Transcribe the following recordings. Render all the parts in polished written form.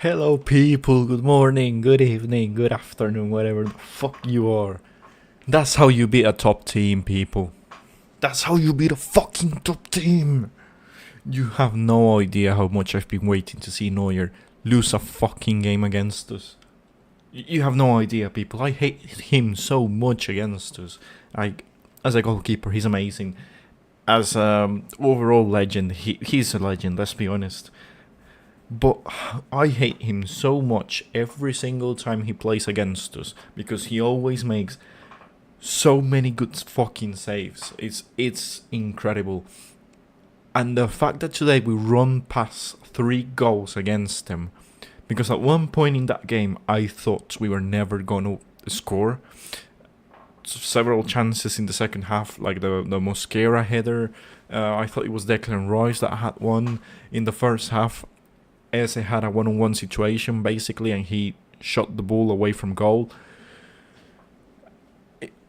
Hello, people. Good morning, good evening, good afternoon, whatever the fuck you are. That's how you beat a top team, people. That's how you beat a fucking top team. You have no idea how much I've been waiting to see Neuer lose a fucking game against us. You have no idea, people. I hate him so much against us. As a goalkeeper, he's amazing. As overall legend, he's a legend. Let's be honest. But I hate him so much every single time he plays against us because he always makes so many good fucking saves. It's incredible. And the fact that today we run past 3 goals against him, because at one point in that game I thought we were never gonna score. Several chances in the second half, like the Mosquera header. I thought it was Declan Rice that had one in the first half. Eze had a one-on-one situation basically, and he shot the ball away from goal.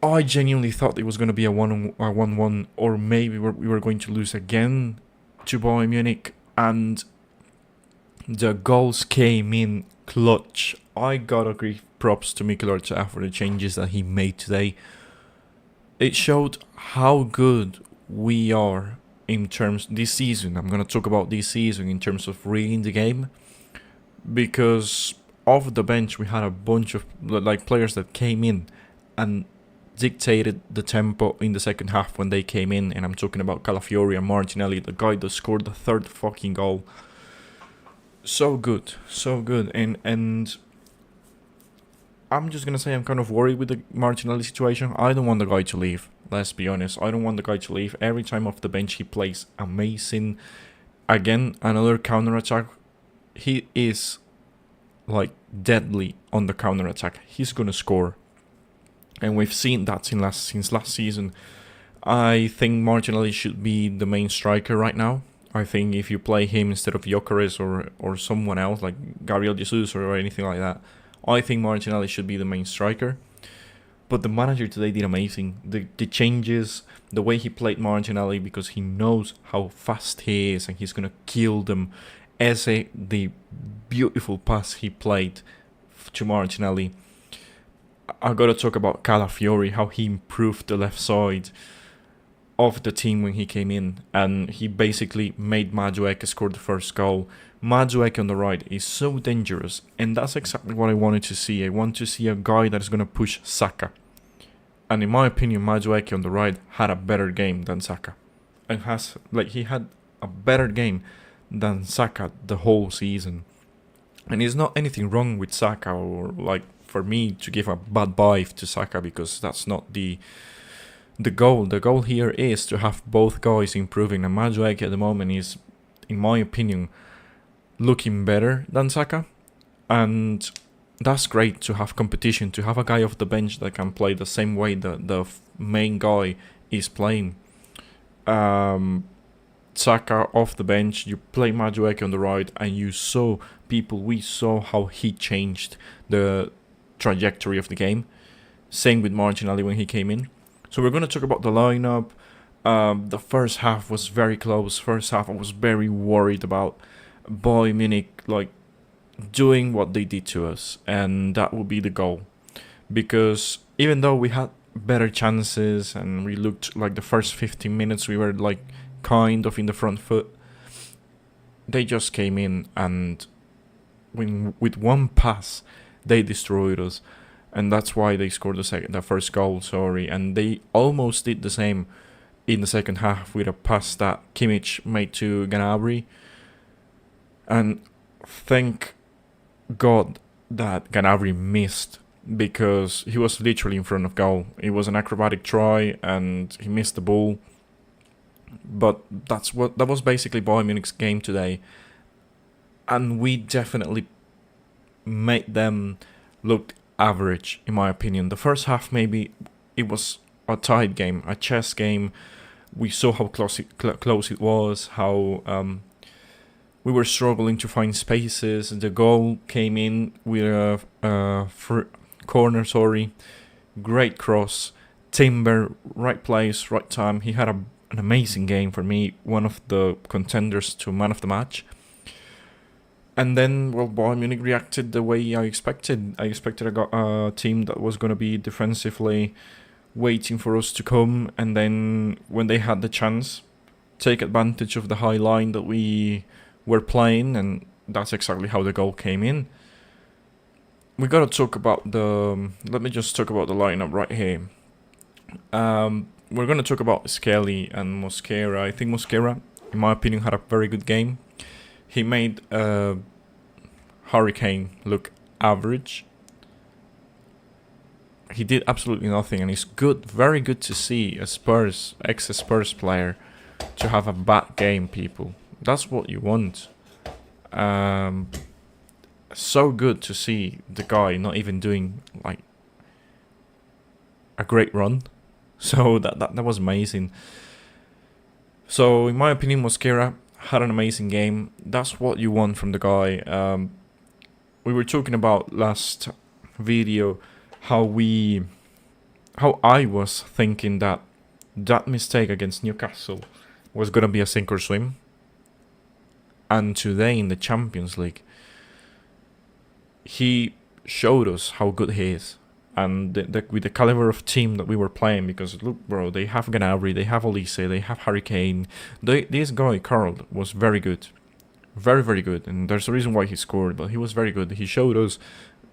I genuinely thought it was going to be a 1-1, or maybe we were going to lose again to Bayern Munich, and the goals came in clutch. I gotta give props to Mikel Arteta for the changes that he made today. It showed how good we are in terms this season. I'm gonna talk about this season in terms of reading the game, because off the bench we had a bunch of players that came in and dictated the tempo in the second half when they came in, and I'm talking about Calafiori and Martinelli, the guy that scored the third fucking goal. So good, and I'm just gonna say I'm kind of worried with the Martinelli situation. I don't want the guy to leave. Let's be honest. I don't want the guy to leave. Every time off the bench he plays amazing. Again, another counter attack. He is deadly on the counter attack. He's gonna score, and we've seen that since last season. I think Martinelli should be the main striker right now. I think if you play him instead of Gyökeres or someone else like Gabriel Jesus or anything like that, I think Martinelli should be the main striker. But the manager today did amazing. The changes, the way he played Martinelli, because he knows how fast he is and he's going to kill them. The beautiful pass he played to Martinelli. I got to talk about Calafiori, how he improved the left side of the team when he came in, and he basically made Madueke score the first goal. Madueke on the right is so dangerous, and that's exactly what I wanted to see. I want to see a guy that is going to push Saka. And in my opinion, Madueke on the right had a better game than Saka. And he had a better game than Saka the whole season. And there's not anything wrong with Saka, or for me to give a bad vibe to Saka, because that's not the goal. The goal here is to have both guys improving, and Madueke at the moment is, in my opinion, looking better than Saka, and that's great to have competition, to have a guy off the bench that can play the same way the main guy is playing. Saka off the bench, you play Madueke on the right, and we saw how he changed the trajectory of the game. Same with Martinelli when he came in. So we're going to talk about the lineup. The first half was very close. First half I was very worried about Bayern Munich doing what they did to us, and that would be the goal. Because even though we had better chances and we looked like the first 15 minutes we were kind of in the front foot, they just came in and with one pass they destroyed us, and that's why they scored the first goal. And they almost did the same in the second half with a pass that Kimmich made to Gnabry. And thank God that Gnabry missed, because he was literally in front of goal. It was an acrobatic try and he missed the ball. But that was basically Bayern Munich's game today. And we definitely made them look average, in my opinion. The first half, maybe it was a tight game, a chess game. We saw how close it was, how we were struggling to find spaces. The goal came in with a corner, great cross. Timber, right place, right time. He had an amazing game for me, one of the contenders to man of the match. And then, well, Bayern Munich reacted the way I expected. I expected a team that was going to be defensively waiting for us to come, and then when they had the chance, take advantage of the high line that we were playing, and that's exactly how the goal came in. We gotta talk about the. Let me just talk about the lineup right here. We're gonna talk about Skelly and Mosquera. I think Mosquera, in my opinion, had a very good game. He made Hurricane look average. He did absolutely nothing, and it's good, very good to see a Spurs, ex-Spurs player, to have a bad game, people. That's what you want. So good to see the guy not even doing like a great run. So that was amazing. So in my opinion, Mosquera had an amazing game. That's what you want from the guy. We were talking about last video how I was thinking that mistake against Newcastle was gonna be a sink or swim. And today in the Champions League, he showed us how good he is. And with the caliber of team that we were playing, because look, bro, they have Gnabry, they have Olise, they have Hurricane. This guy, Carl, was very good. Very, very good. And there's a reason why he scored, but he was very good. He showed us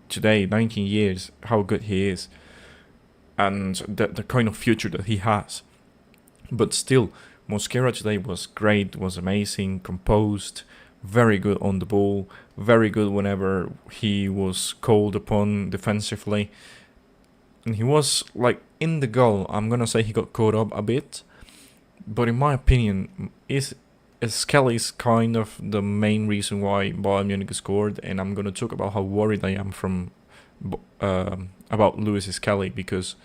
today, 19 years, how good he is. And the kind of future that he has. But still, Mosquera today was great, was amazing, composed, very good on the ball, very good whenever he was called upon defensively. And he was like in the goal. I'm gonna say he got caught up a bit, but in my opinion, Skelly's kind of the main reason why Bayern Munich scored. And I'm gonna talk about how worried I am about Lewis Skelly, because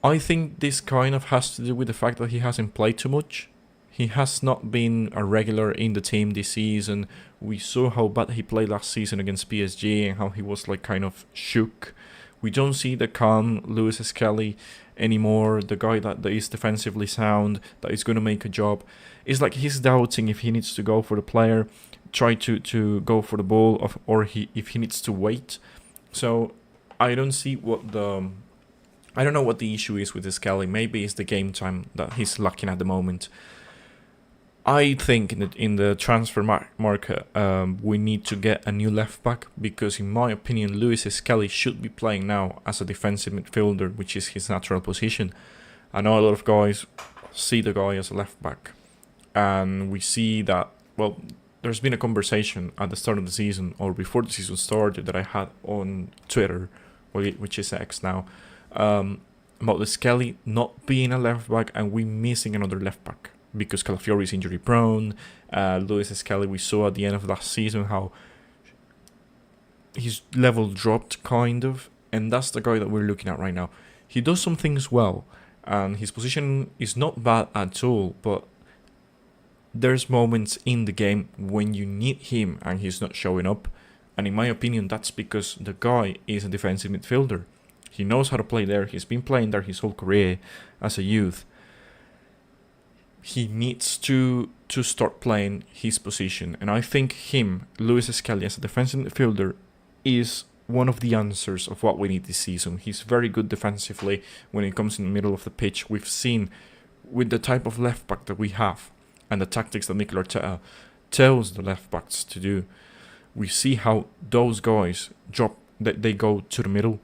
I think this kind of has to do with the fact that he hasn't played too much. He has not been a regular in the team this season. We saw how bad he played last season against PSG and how he was like kind of shook. We don't see the calm Lewis Skelly anymore, the guy that is defensively sound, that is going to make a job. It's like he's doubting if he needs to go for the player, try to go for the ball, or if he needs to wait. So I don't see I don't know what the issue is with Skelly. Maybe it's the game time that he's lacking at the moment. I think in the transfer market, we need to get a new left back, because in my opinion, Lewis Skelly should be playing now as a defensive midfielder, which is his natural position. I know a lot of guys see the guy as a left back, and we see that, well, there's been a conversation at the start of the season or before the season started that I had on Twitter, which is X now, about the Skelly not being a left back and we missing another left back. Because Calafiori is injury prone. Lewis Skelly, we saw at the end of last season how his level dropped, kind of. And that's the guy that we're looking at right now. He does some things well, and his position is not bad at all. But there's moments in the game when you need him and he's not showing up. And in my opinion, that's because the guy is a defensive midfielder. He knows how to play there. He's been playing there his whole career as a youth. He needs to start playing his position. And I think Lewis Skelly, as a defensive midfielder, is one of the answers of what we need this season. He's very good defensively when it comes in the middle of the pitch. We've seen with the type of left back that we have and the tactics that Mikel Arteta tells the left backs to do, we see how those guys they go to the middle.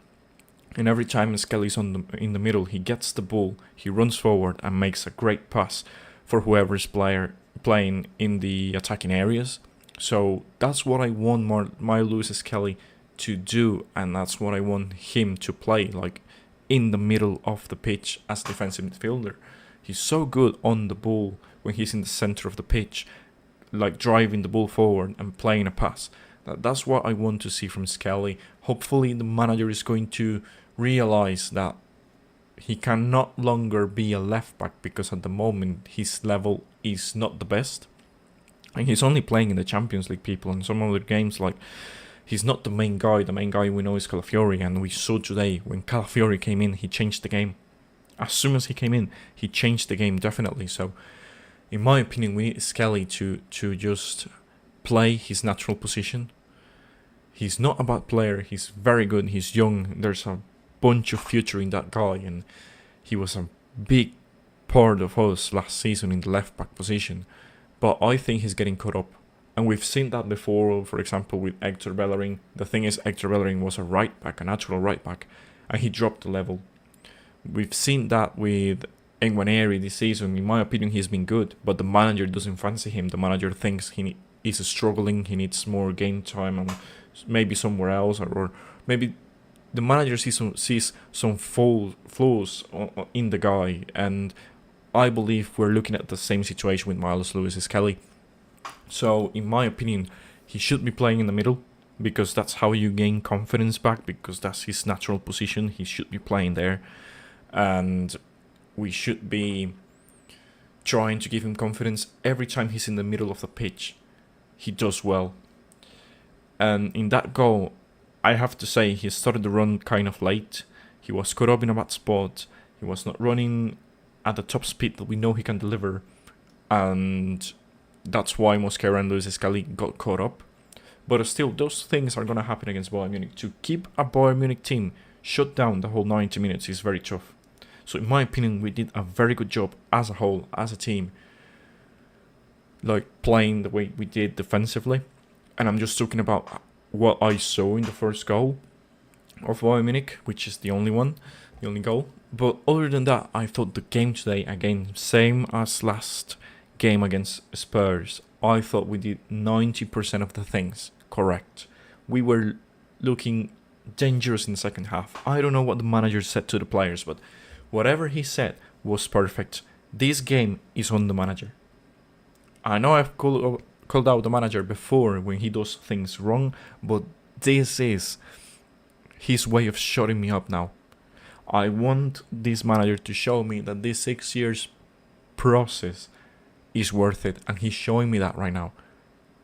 And every time Skelly's in the middle, he gets the ball, he runs forward and makes a great pass for whoever's playing in the attacking areas. So that's what I want my Lewis Skelly to do, and that's what I want him to play, like in the middle of the pitch as a defensive midfielder. He's so good on the ball when he's in the center of the pitch, like driving the ball forward and playing a pass. That's what I want to see from Skelly. Hopefully the manager is going to realize that he can no longer be a left back, because at the moment his level is not the best. And he's only playing in the Champions League, people, and some other games, like, he's not the main guy. The main guy we know is Calafiori, and we saw today when Calafiori came in, he changed the game. As soon as he came in, he changed the game, definitely. So, in my opinion, we need Skelly to just play his natural position. He's not a bad player. He's very good. He's young. There's a bunch of future in that guy, and he was a big part of us last season in the left back position. But I think he's getting caught up. And we've seen that before, for example, with Hector Bellerin. The thing is, Hector Bellerin was a right back, a natural right back, and he dropped the level. We've seen that with NEUER this season. In my opinion, he's been good, but the manager doesn't fancy him. The manager thinks he is struggling, he needs more game time, and maybe somewhere else, or maybe the manager sees some flaws in the guy, and I believe we're looking at the same situation with Miles Lewis-Skelly. So, in my opinion, he should be playing in the middle, because that's how you gain confidence back, because that's his natural position. He should be playing there, and we should be trying to give him confidence. Every time he's in the middle of the pitch, he does well. And in that goal, I have to say, he started the run kind of late. He was caught up in a bad spot. He was not running at the top speed that we know he can deliver. And that's why Mosquera and Lewis-Skelly got caught up. But still, those things are going to happen against Bayern Munich. To keep a Bayern Munich team shut down the whole 90 minutes is very tough. So in my opinion, we did a very good job as a whole, as a team. Like, playing the way we did defensively. And I'm just talking about what I saw in the first goal of Bayern Munich, which is the only goal. But other than that, I thought the game today, again, same as last game against Spurs, I thought we did 90% of the things correct. We were looking dangerous in the second half. I don't know what the manager said to the players, but whatever he said was perfect. This game is on the manager. I know I've called out the manager before when he does things wrong, but this is his way of shutting me up now. I want this manager to show me that this 6 years process is worth it, and he's showing me that right now.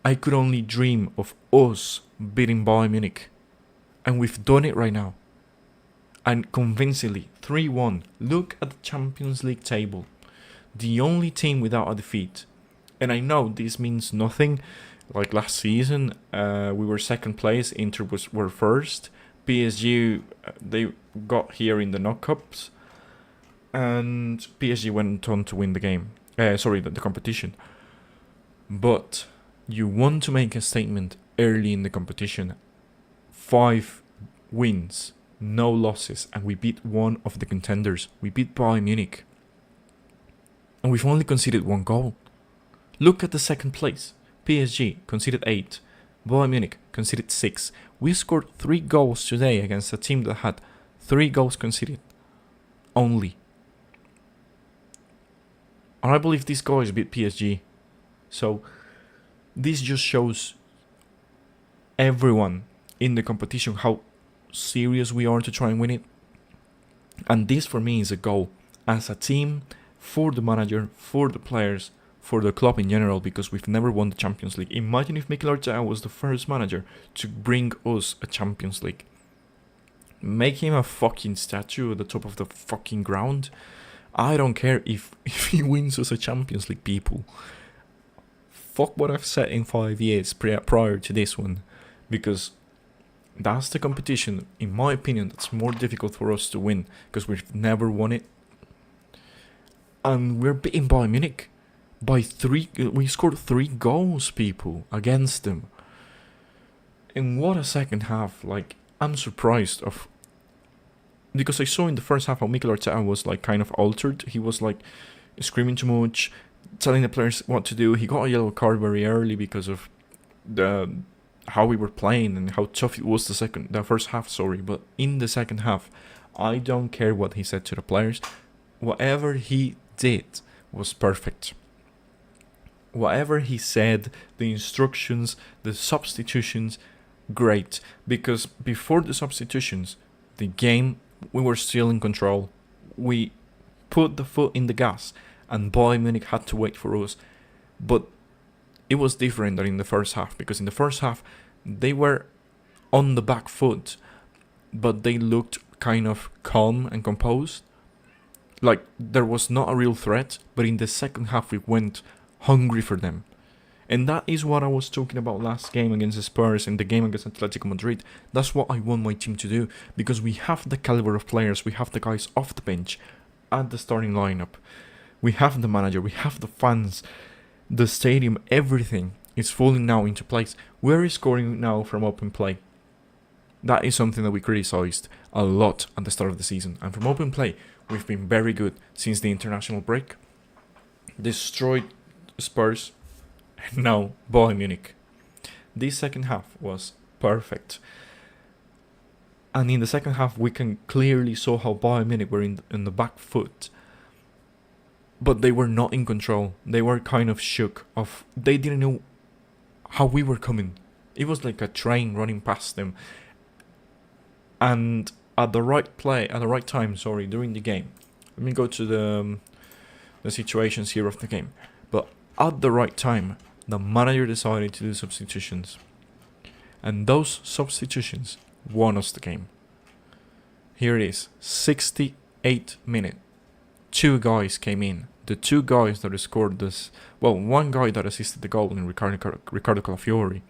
I could only dream of us beating Bayern Munich, and we've done it right now. And convincingly, 3-1. Look at the Champions League table. The only team without a defeat. And I know this means nothing. Like last season, we were second place, Inter were first. PSG, they got here in the knockups. And PSG went on to win the game. The competition. But you want to make a statement early in the competition. 5 wins, no losses, and we beat one of the contenders. We beat Bayern Munich. And we've only conceded 1 goal. Look at the second place. PSG conceded 8. Bayern Munich conceded 6. We scored 3 goals today against a team that had 3 goals conceded. Only. And I believe these guys beat PSG. So, this just shows everyone in the competition how serious we are to try and win it. And this for me is a goal as a team, for the manager, for the players, for the club in general, because we've never won the Champions League. Imagine if Mikel Arteta was the first manager to bring us a Champions League. Make him a fucking statue at the top of the fucking ground. I don't care if he wins us a Champions League, people. Fuck what I've said in 5 years prior to this one. Because that's the competition, in my opinion, that's more difficult for us to win. Because we've never won it. And we're beating Bayern Munich. By 3, we scored 3 goals, people, against them. And what a second half. Like, I'm surprised of... Because I saw in the first half how Mikel Arteta was like kind of altered. He was like screaming too much, telling the players what to do. He got a yellow card very early because of the how we were playing and how tough it was the first half, But in the second half, I don't care what he said to the players. Whatever he did was perfect. Whatever he said, the instructions, the substitutions, great. Because before the substitutions, the game, we were still in control. We put the foot in the gas, and Bayern Munich had to wait for us. But it was different than in the first half, because in the first half, they were on the back foot, but they looked kind of calm and composed. Like, there was not a real threat, but in the second half, we went hungry for them. And that is what I was talking about last game against the Spurs and the game against Atletico Madrid. That's what I want my team to do, because we have the caliber of players, we have the guys off the bench at the starting lineup. We have the manager, we have the fans, the stadium, everything is falling now into place. We're scoring now from open play. That is something that we criticised a lot at the start of the season. And from open play, we've been very good since the international break. Destroyed Spurs, and now Bayern Munich. This second half was perfect. And in the second half, we can clearly saw how Bayern Munich were in the back foot. But they were not in control. They were kind of shook. They didn't know how we were coming. It was like a train running past them. And at the right time, during the game. Let me go to the situations here of the game. But at the right time, the manager decided to do substitutions. And those substitutions won us the game. Here it is, 68 minutes. 2 guys came in. The 2 guys that scored this, one guy that assisted the goal in Riccardo Calafiori,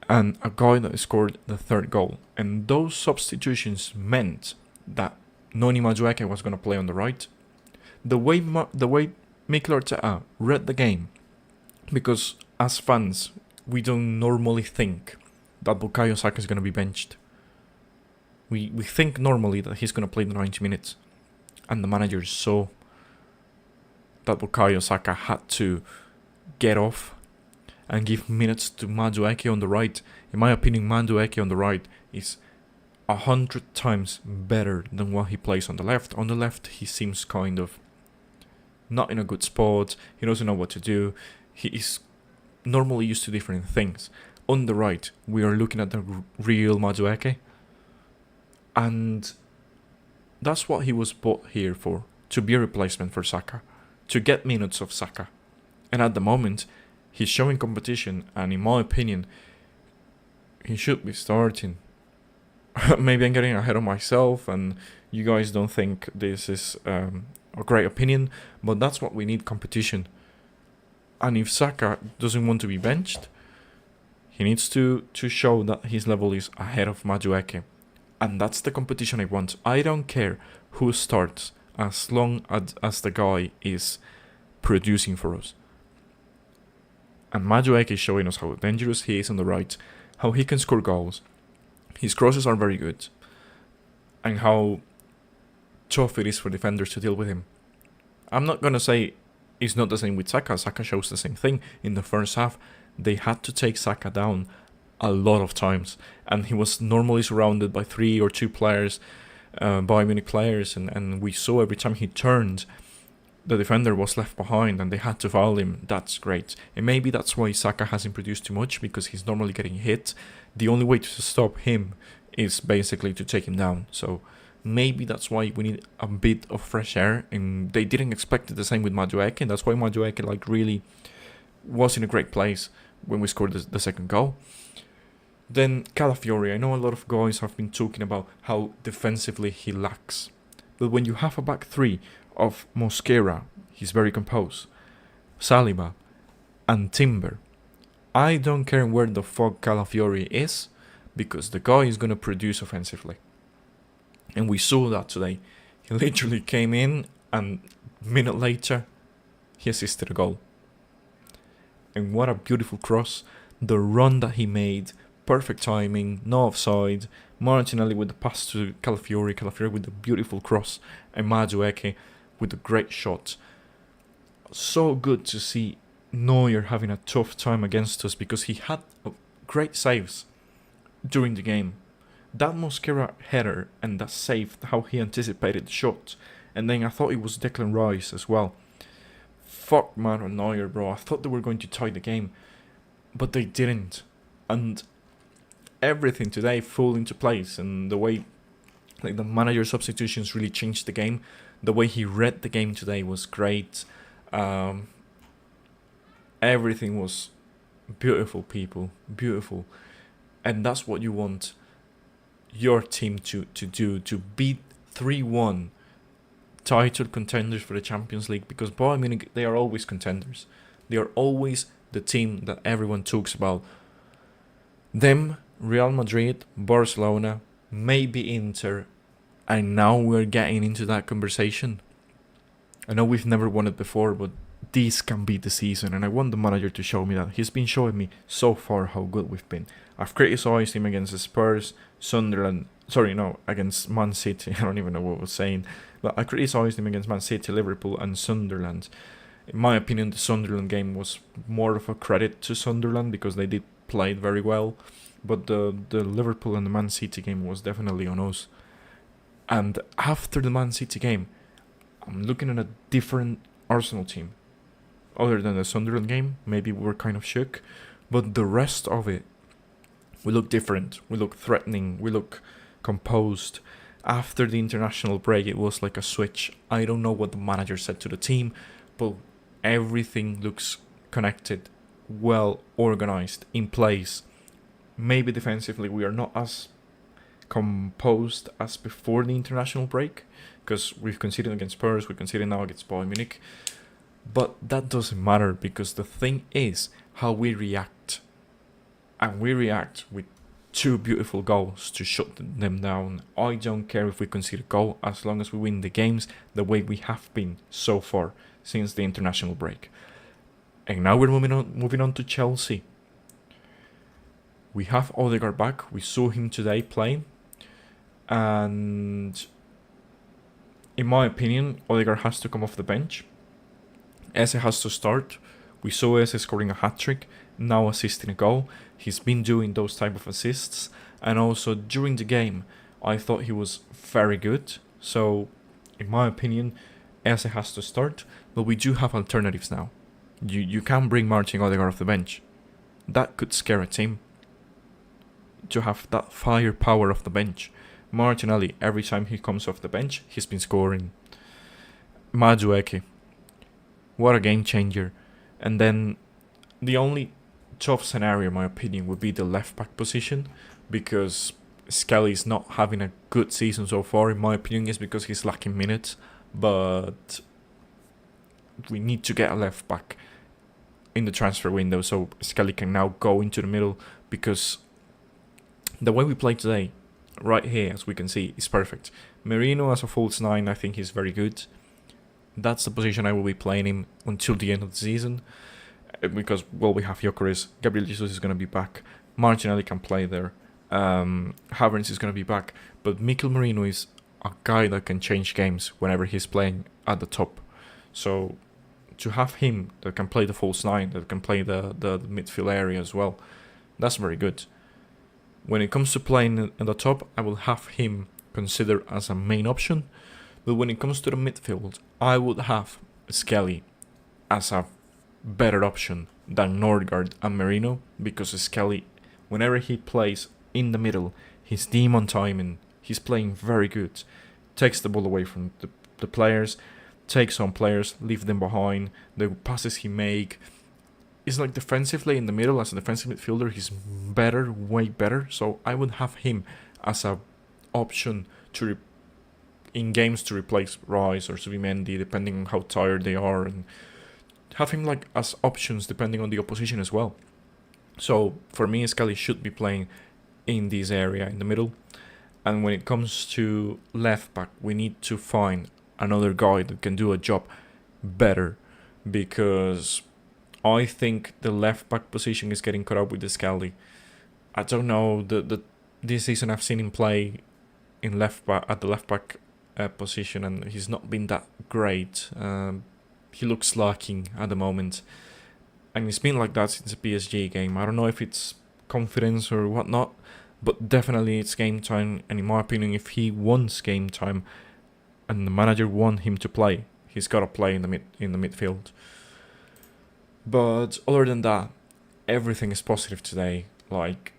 and a guy that scored the 3rd goal. And those substitutions meant that Noni Madueke was going to play on the right. The way Mikel Arteta read the game, because as fans, we don't normally think that Bukayo Saka is going to be benched. We think normally that he's going to play the 90 minutes. And the manager saw that Bukayo Saka had to get off and give minutes to Madueke on the right. In my opinion, Madueke on the right is 100 times better than what he plays on the left. On the left, he seems kind of not in a good spot. He doesn't know what to do. He is normally used to different things. On the right, we are looking at the real Madueke. And that's what he was bought here for, to be a replacement for Saka, to get minutes of Saka. And at the moment, he's showing competition, and in my opinion, he should be starting. Maybe I'm getting ahead of myself, and you guys don't think this is a great opinion, but that's what we need, competition. And if Saka doesn't want to be benched, he needs to show that his level is ahead of Madueke. And that's the competition I want. I don't care who starts, as long as the guy is producing for us. And Madueke is showing us how dangerous he is on the right, how he can score goals. His crosses are very good. And how tough it is for defenders to deal with him. I'm not going to say it's not the same with Saka. Saka shows the same thing. In the first half, they had to take Saka down a lot of times, and he was normally surrounded by 3 or 2 players, Bayern Munich players, and we saw every time he turned, the defender was left behind and they had to foul him. That's great. And maybe that's why Saka hasn't produced too much, because he's normally getting hit. The only way to stop him is basically to take him down. So maybe that's why we need a bit of fresh air, and they didn't expect it the same with Madueke, and that's why Madueke really was in a great place when we scored the second goal. Then Calafiori, I know a lot of guys have been talking about how defensively he lacks. But when you have a back 3 of Mosquera, he's very composed, Saliba, and Timber, I don't care where the fuck Calafiori is, because the guy is going to produce offensively. And we saw that today. He literally came in, and a minute later, he assisted a goal. And what a beautiful cross. The run that he made, perfect timing, no offside. Martinelli with the pass to Calafiori, Calafiori with the beautiful cross, and Madueke with the great shot. So good to see Neuer having a tough time against us, because he had great saves during the game. That Mosquera header and that save, how he anticipated the shot. And then I thought it was Declan Rice as well. Fuck Manuel Neuer, bro. I thought they were going to tie the game, but they didn't. And everything today fell into place, and the way the manager substitutions really changed the game. The way he read the game today was great. Everything was beautiful, people. Beautiful. And that's what you want your team to do, to beat 3-1 title contenders for the Champions League, because Bayern Munich, they are always contenders. They are always the team that everyone talks about. Them, Real Madrid, Barcelona, maybe Inter, and now we're getting into that conversation. I know we've never won it before, but this can be the season, and I want the manager to show me that. He's been showing me so far how good we've been. I've criticized him against the Spurs, Sunderland, against Man City. I don't even know what I was saying, but I criticized him against Man City, Liverpool, and Sunderland. In my opinion, the Sunderland game was more of a credit to Sunderland because they did play it very well, but the Liverpool and the Man City game was definitely on us. And after the Man City game, I'm looking at a different Arsenal team. Other than the Sunderland game, maybe we were kind of shook, but the rest of it, we look different. We look threatening. We look composed. After the international break, it was like a switch. I don't know what the manager said to the team, but everything looks connected, well organized, in place. Maybe defensively we are not as composed as before the international break, because we've conceded against Spurs, we conceded now against Bayern Munich. But that doesn't matter, because the thing is how we react. And we react with 2 beautiful goals to shut them down. I don't care if we concede a goal as long as we win the games the way we have been so far since the international break. And now we're moving on to Chelsea. We have Odegaard back. We saw him today playing. And in my opinion, Odegaard has to come off the bench. Eze has to start. We saw Eze scoring a hat-trick, now assisting a goal. He's been doing those type of assists. And also during the game, I thought he was very good. So, in my opinion, Eze has to start. But we do have alternatives now. You can bring Martin Odegaard off the bench. That could scare a team. To have that firepower off the bench. Martinelli, every time he comes off the bench, he's been scoring. Madueke, what a game changer. And then the only tough scenario, in my opinion, would be the left back position, because Skelly is not having a good season so far. In my opinion, is because he's lacking minutes. But we need to get a left back in the transfer window so Skelly can now go into the middle, because the way we play today, right here, as we can see, is perfect. Merino as a false 9, I think he's very good. That's the position I will be playing him until the end of the season. Because, well, we have Gyökeres, Gabriel Jesus is going to be back, Martinelli can play there, Havertz is going to be back. But Mikel Merino is a guy that can change games whenever he's playing at the top. So, to have him that can play the false 9, that can play the midfield area as well, that's very good. When it comes to playing at the top, I will have him considered as a main option. But when it comes to the midfield, I would have Skelly as a better option than Nordgaard and Merino, because Skelly, whenever he plays in the middle, his demon timing, he's playing very good. Takes the ball away from the players, takes on players, leave them behind. The passes he make, is like defensively in the middle as a defensive midfielder, he's better, way better. So I would have him as a option to in games to replace Rice or Subimendi, depending on how tired they are, and have him like as options depending on the opposition as well. So for me, Skelly should be playing in this area in the middle. And when it comes to left back, we need to find another guy that can do a job better, because I think the left back position is getting caught up with the Skelly. I don't know, this season I've seen him play in left back at the left back position, and he's not been that great. He looks lacking at the moment, and it's been like that since the PSG game. I don't know if it's confidence or whatnot, but definitely it's game time. And in my opinion, if he wants game time and the manager want him to play, he's got to play in the midfield. But other than that, everything is positive today. Like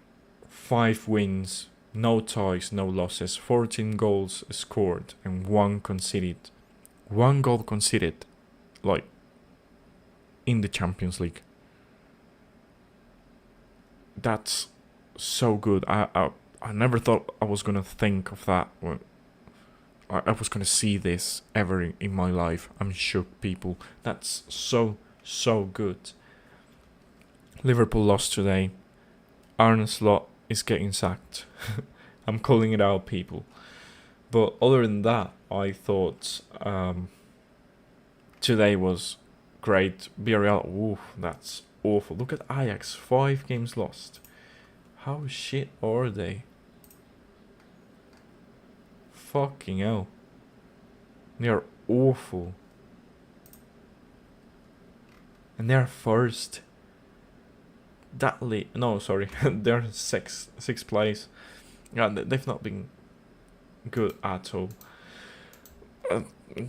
5 wins, no ties, no losses, 14 goals scored and 1 conceded. 1 goal conceded, like in the Champions League. That's so good. I never thought I was gonna think of that. I was gonna see this ever in my life. I'm shook, people. That's so good. Liverpool lost today. Arne Slot is getting sacked. I'm calling it out, people. But other than that, I thought today was great. Villarreal, ooh, that's awful. Look at Ajax, 5 games lost. How shit are they? Fucking hell. They are awful. And they're first. That late. No, sorry. They're sixth place. Yeah, they've not been good at all.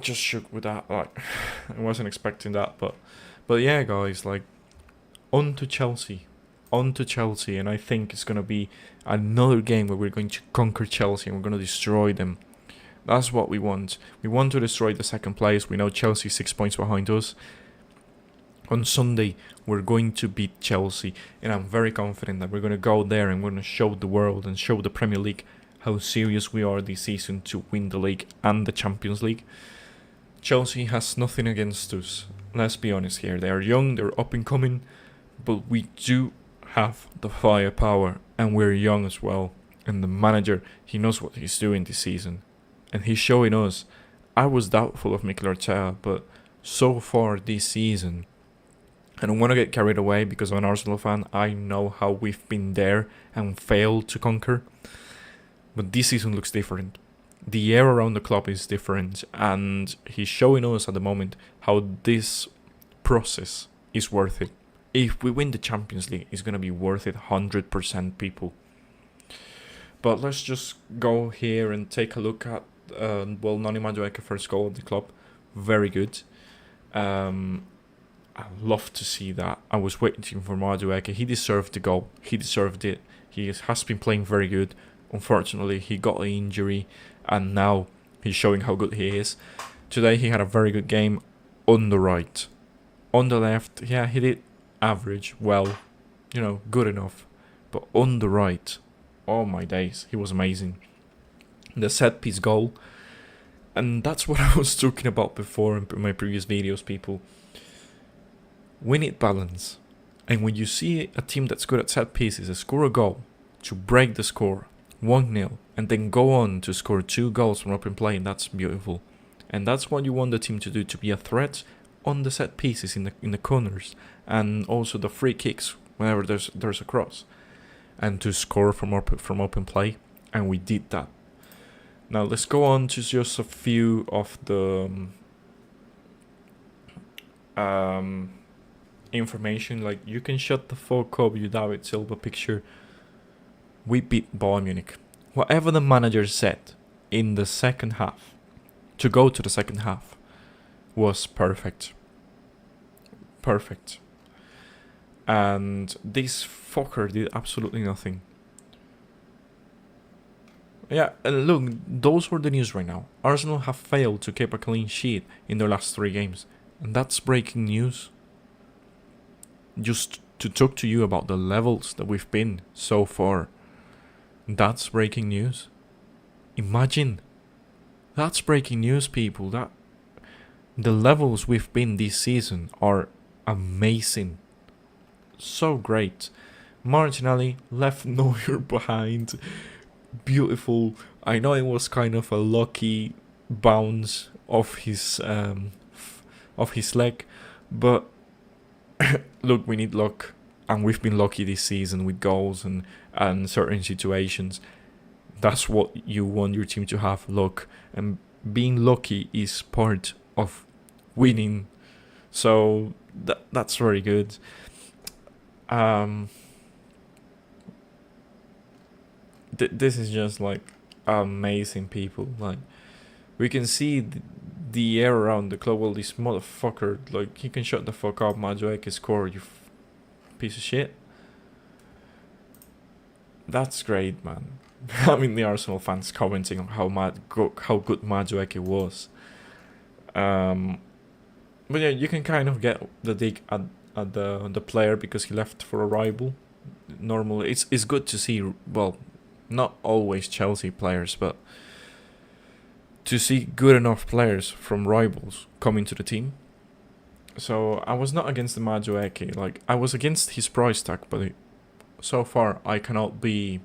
Just shook with that. Like, I wasn't expecting that, but yeah, guys. Like, on to Chelsea. And I think it's gonna be another game where we're going to conquer Chelsea and we're gonna destroy them. That's what we want. We want to destroy the second place. We know Chelsea 6 points behind us. On Sunday, we're going to beat Chelsea, and I'm very confident that we're going to go there and we're going to show the world and show the Premier League how serious we are this season to win the league and the Champions League. Chelsea has nothing against us. Let's be honest here. They are young, they're up and coming, but we do have the firepower, and we're young as well. And the manager, he knows what he's doing this season, and he's showing us. I was doubtful of Mikel Arteta, but so far this season, I don't want to get carried away because I'm an Arsenal fan. I know how we've been there and failed to conquer. But this season looks different. The air around the club is different. And he's showing us at the moment how this process is worth it. If we win the Champions League, it's going to be worth it 100%, people. But let's just go here and take a look at, Noni Madueke first goal of the club. Very good. I love to see that. I was waiting for Madueke. He deserved the goal. He deserved it. He has been playing very good. Unfortunately, he got an injury, and now he's showing how good he is. Today, he had a very good game on the right. On the left, yeah, he did average, well, good enough. But on the right, oh my days, he was amazing. The set-piece goal, and that's what I was talking about before in my previous videos, people. We need balance. And when you see a team that's good at set pieces score a goal to break the score 1-0 and then go on to score 2 goals from open play, that's beautiful. And that's what you want the team to do, to be a threat on the set pieces in the corners, and also the free kicks whenever there's a cross, and to score from open play. And we did that. Now let's go on to just a few of the information. Like, you can shut the fuck up, you David Silva picture. We beat Bayern Munich. Whatever the manager said in the second half, to go to the second half, was perfect. And this fucker did absolutely nothing. Yeah, and look, those were the news right now. Arsenal have failed to keep a clean sheet in their last 3 games. And that's breaking news. Just to talk to you about the levels that we've been so far. That's breaking news. Imagine. That's breaking news, people. That the levels we've been this season are amazing. So great. Martinelli left Neuer behind. Beautiful. I know it was kind of a lucky bounce of his leg, but look, we need luck, and we've been lucky this season with goals and certain situations. That's what you want your team to have, luck, and being lucky is part of winning. So that's very good. This is just like amazing, people. Like, we can see the air around the club. Well, this motherfucker, like, he can shut the fuck up. Madueke score, you piece of shit. That's great, man. I mean, the Arsenal fans commenting on how good Madueke was. But yeah, you can kind of get the dig at the player because he left for a rival. Normally, it's good to see. Well, not always Chelsea players, but to see good enough players from rivals coming to the team. So I was not against the Madueke. Like, I was against his price tag, but so far I cannot be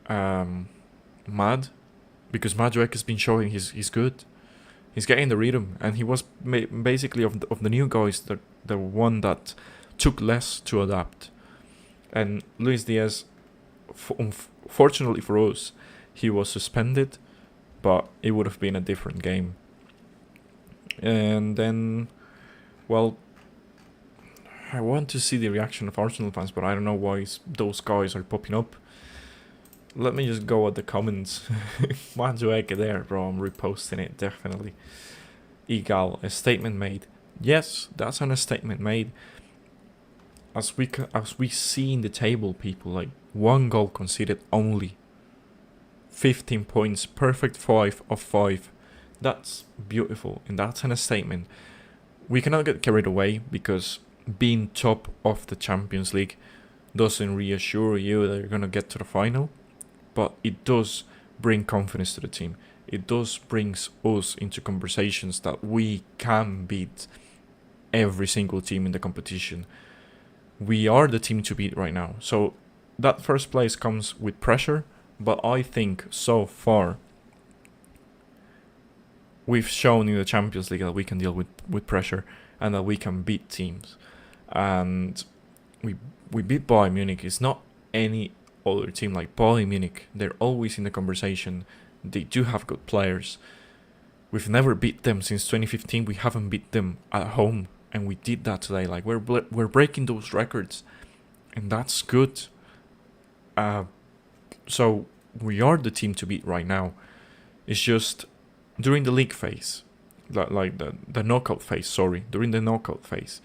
mad, because Madueke has been showing he's good. He's getting the rhythm, and he was basically of the new guys the one that took less to adapt. And Luis Diaz, fortunately for us, he was suspended, but it would have been a different game. And then, well, I want to see the reaction of Arsenal fans, but I don't know why those guys are popping up. Let me just go at the comments. Madueke there, bro. I'm reposting it, definitely. Egal, a statement made. Yes, that's a statement made. As we see in the table, people, like, 1 goal conceded only. 15 points, perfect 5 of 5. That's beautiful, and that's a statement. We cannot get carried away, because being top of the Champions League doesn't reassure you that you're going to get to the final, but it does bring confidence to the team. It does bring us into conversations that we can beat every single team in the competition. We are the team to beat right now. So that first place comes with pressure, but I think so far we've shown in the Champions League that we can deal with pressure and that we can beat teams. And we beat Bayern Munich. It's not any other team like Bayern Munich. They're always in the conversation. They do have good players. We've never beat them since 2015. We haven't beat them at home, and we did that today. Like, we're breaking those records, and that's good. So we are the team to beat right now. It's just during the league phase, like the knockout phase. During the knockout phase,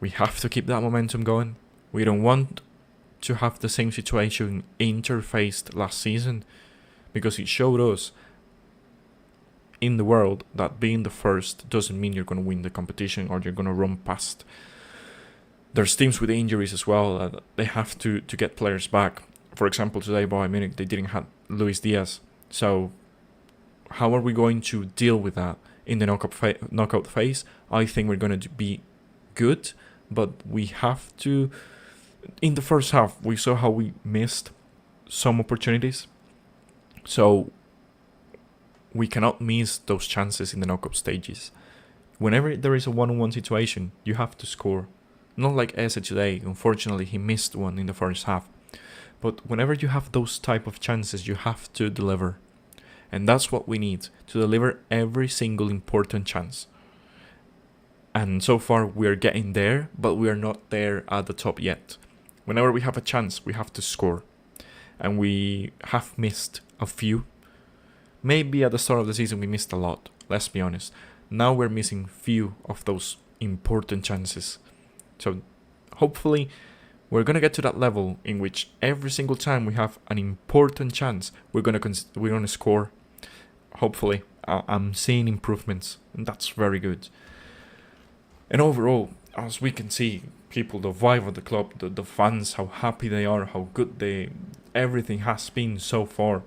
we have to keep that momentum going. We don't want to have the same situation Inter faced last season, because it showed us in the world that being the first doesn't mean you're going to win the competition or you're going to run past. There's teams with injuries as well. They have to get players back. For example, today Bayern Munich, they didn't have Luis Diaz. So how are we going to deal with that in the knockout phase? I think we're going to be good, but we have to. In the first half, we saw how we missed some opportunities. So we cannot miss those chances in the knockout stages. Whenever there is a one-on-one situation, you have to score. Not like Eze today. Unfortunately, he missed one in the first half. But whenever you have those type of chances, you have to deliver. And that's what we need, to deliver every single important chance. And so far, we're getting there, but we're not there at the top yet. Whenever we have a chance, we have to score. And we have missed a few. Maybe at the start of the season we missed a lot, let's be honest. Now we're missing few of those important chances. So hopefully we're going to get to that level in which every single time we have an important chance, we're going to score. Hopefully, I'm seeing improvements, and that's very good. And overall, as we can see, people, the vibe of the club, the fans, how happy they are, how good everything has been so far.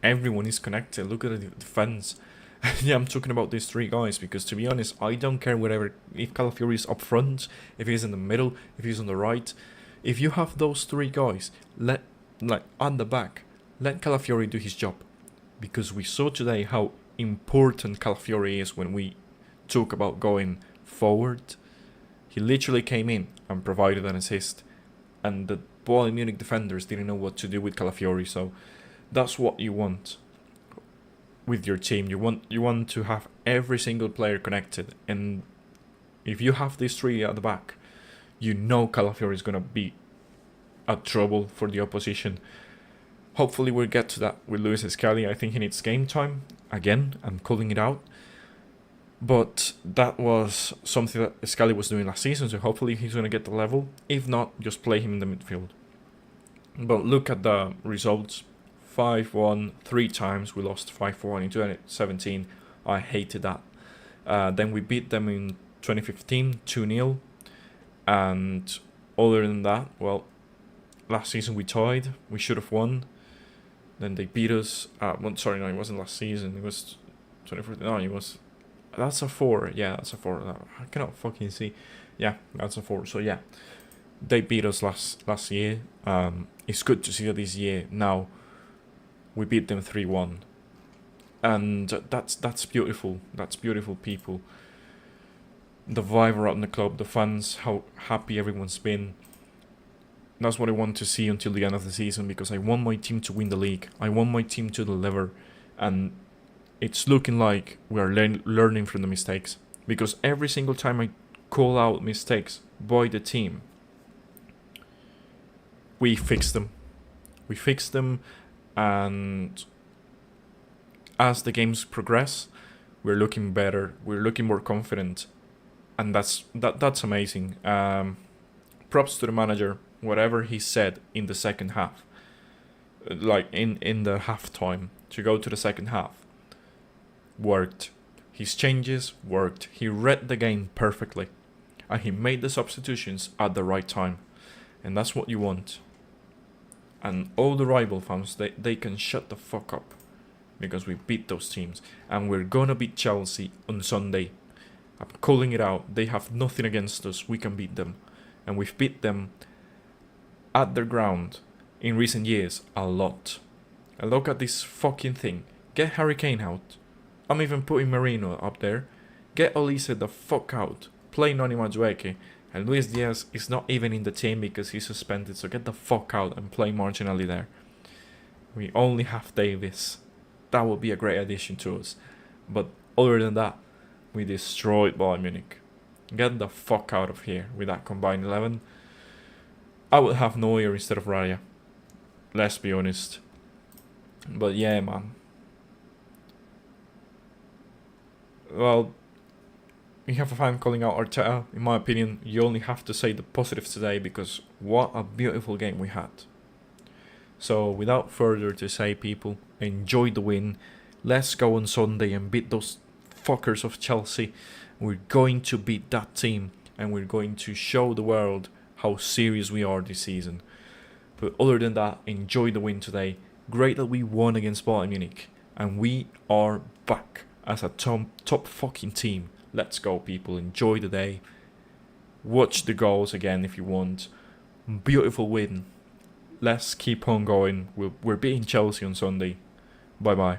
Everyone is connected. Look at the defense. Yeah, I'm talking about these 3 guys because, to be honest, I don't care if Calafiori is up front, if he's in the middle, if he's on the right. If you have those 3 guys, on the back, let Calafiori do his job, because we saw today how important Calafiori is when we talk about going forward. He literally came in and provided an assist, and the Bayern Munich defenders didn't know what to do with Calafiori. So that's what you want with your team. You want to have every single player connected, and if you have these 3 at the back, you know Calafiori is going to be a trouble for the opposition. Hopefully we'll get to that with Luis Escali. I think he needs game time. Again, I'm calling it out. But that was something that Escali was doing last season, so hopefully he's going to get the level. If not, just play him in the midfield. But look at the results. 5-1 3 times. We lost 5-1 in 2017. I hated that. Then we beat them in 2015 2-0. And other than that, well, last season we tied. We should have won. Then they beat us. It wasn't last season. It was 2014. No, it was That's a 4. Yeah, that's a 4. I cannot fucking see. Yeah, that's a 4. So yeah, they beat us last year. It's good to see that this year now we beat them 3-1, and that's beautiful. That's beautiful, people. The vibe around the club, the fans, how happy everyone's been. That's what I want to see until the end of the season, because I want my team to win the league. I want my team to deliver, and it's looking like we are learning from the mistakes. Because every single time I call out mistakes by the team, we fix them. We fix them, and as the games progress, we're looking better. We're looking more confident, and that's amazing. Props to the manager. Whatever he said in the second half, like in the halftime, to go to the second half, worked. His changes worked. He read the game perfectly, and he made the substitutions at the right time, and that's what you want. And all the rival fans, they can shut the fuck up, because we beat those teams, and we're gonna beat Chelsea on Sunday. I'm calling it out. They have nothing against us. We can beat them, and we've beat them at their ground in recent years a lot. And look at this fucking thing. Get Harry Kane out. I'm even putting Marino up there. Get Olise the fuck out. Play Noni Madueke. And Luis Diaz is not even in the team because he's suspended, so get the fuck out and play Martinelli there. We only have Davis. That would be a great addition to us. But other than that, we destroyed Bayern Munich. Get the fuck out of here with that combined 11. I would have Neuer instead of Raya. Let's be honest. But yeah, man. Well, we have a fan calling out Arteta. In my opinion, you only have to say the positives today, because what a beautiful game we had. So without further to say, people, enjoy the win. Let's go on Sunday and beat those fuckers of Chelsea. We're going to beat that team, and we're going to show the world how serious we are this season. But other than that, enjoy the win today. Great that we won against Bayern Munich, and we are back as a top fucking team. Let's go, people. Enjoy the day. Watch the goals again if you want. Beautiful win. Let's keep on going. We're beating Chelsea on Sunday. Bye bye.